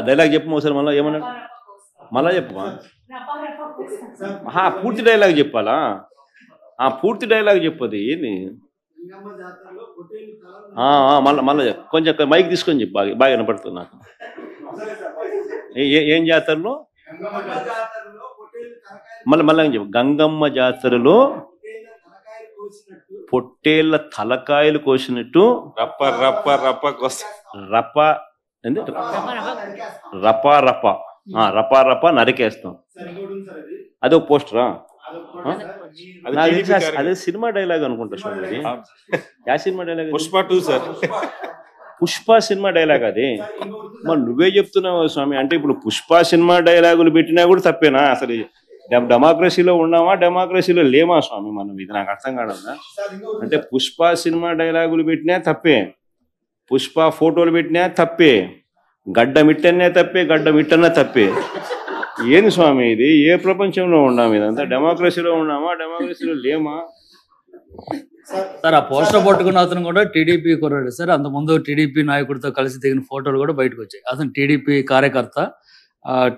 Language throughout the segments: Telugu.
డైలాగ్ చెప్పు ఒకసారి మళ్ళీ ఏమన్నా మళ్ళా చెప్పు పూర్తి డైలాగ్ చెప్పాలా పూర్తి డైలాగ్ చెప్పదు ఏంది మళ్ళా కొంచెం మైక్ తీసుకొని చెప్పు బాగా వినపడుతుంది నాకు ఏం జాతరలో మళ్ళీ చెప్పు గంగమ్మ జాతరలో పొట్టేళ్ల తలకాయలు కోసినట్టు రప్ప రప్ప రప్ప రప్ప రపా రపా రపా రపా నరికేస్తాం. అదే పోస్టరా? అదే సినిమా డైలాగ్ అనుకుంటా స్వామి. యా cinema dialogue? Pushpa 2 sir. Pushpa cinema dialogue అది. మరి నువ్వే చెప్తున్నావు స్వామి. అంటే ఇప్పుడు పుష్ప సినిమా డైలాగులు పెట్టినా కూడా తప్పేనా? అసలు డెమోక్రసీలో ఉన్నామా డెమోక్రసీలో లేమా స్వామి మనం? ఇది నాకు అర్థం కాదన్నా. అంటే పుష్ప సినిమా డైలాగులు పెట్టినా తప్పే, పుష్ప ఫోటోలు పెట్టినా తప్పే, గడ్డ మిట్టనే తప్పే, గడ్డ మిట్టనే తప్పే. ఏంది స్వామి ఇది? ఏ ప్రపంచంలో ఉన్నాము? ఇదంతా డెమోక్రసీలో ఉన్నామా డెమోక్రసీలో లేమా? సార్ ఆ పోస్టర్ పట్టుకున్న అతను కూడా టీడీపీ కుర్రాడు సార్. అంతకుముందు టీడీపీ నాయకుడితో కలిసి దిగిన ఫోటోలు కూడా బయటకు వచ్చాయి. అతను టీడీపీ కార్యకర్త,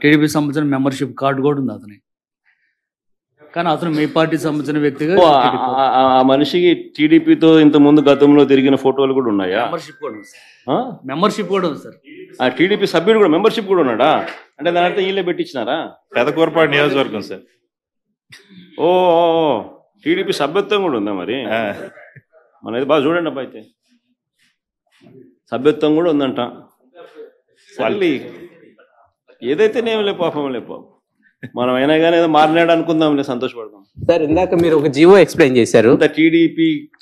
టీడీపీ సంబంధించిన మెంబర్షిప్ కార్డు కూడా ఉంది అతని. కానీ అతను మీ పార్టీ సంబంధించిన వ్యక్తిగా ఆ మనిషికి టీడీపీతో ఇంత ముందు గతంలో తిరిగిన ఫోటోలు కూడా ఉన్నాయా? మెంబర్షిప్ కూడా ఉంది సార్. మెంబర్షిప్ కూడా ఉంది సార్. ఆ టీడీపీ సభ్యుడు కూడా మెంబర్షిప్ కూడా ఉన్నాడా? అంటే దాని అర్థం వీళ్ళే పెట్టించినారా? పెదకూరపాడు నియోజకవర్గం సార్. ఓ టీడీపీ సభ్యత్వం కూడా ఉందా మరి? మనది బాగా చూడండి అబ్బా. అయితే సభ్యత్వం కూడా ఉందంట. మళ్ళీ ఏదైతేనేమి లే పాపం లే పాపం. మనం అయినా కానీ ఏదో మారినాడు అనుకుందాం, లే సంతోషపడదాం. సార్ ఇందాక మీరు ఒక జీవో ఎక్స్ప్లెయిన్ చేశారు.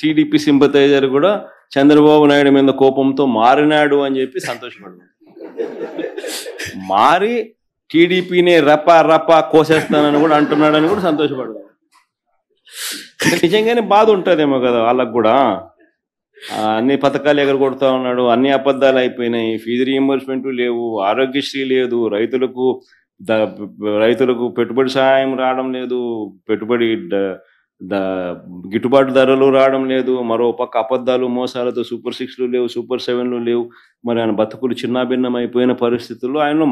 టీడీపీ సింపథైజర్ కూడా చంద్రబాబు నాయుడు మీద కోపంతో మారినాడు అని చెప్పి సంతోషపడదాం. మారి టీడీపీని రపా రపా కోసేస్తానని కూడా అంటున్నాడని కూడా సంతోషపడదాం. నిజంగానే బాధ ఉంటుందేమో కదా వాళ్ళకు కూడా. అన్ని పథకాలు ఎగరగొడతా ఉన్నాడు, అన్ని అబద్ధాలు అయిపోయినాయి, ఫీజు రీయింబర్స్మెంట్ లేవు, ఆరోగ్యశ్రీ లేదు, రైతులకు పెట్టుబడి సహాయం రావడం లేదు, పెట్టుబడి గిట్టుబాటు ధరలు రావడం లేదు, మరో పక్క అబద్ధాలు మోసాలతో సూపర్ 6లు లేవు, సూపర్ 7లు లేవు. మరి ఆయన బతుకులు చిన్నాభిన్నం అయిపోయిన పరిస్థితుల్లో ఆయనలో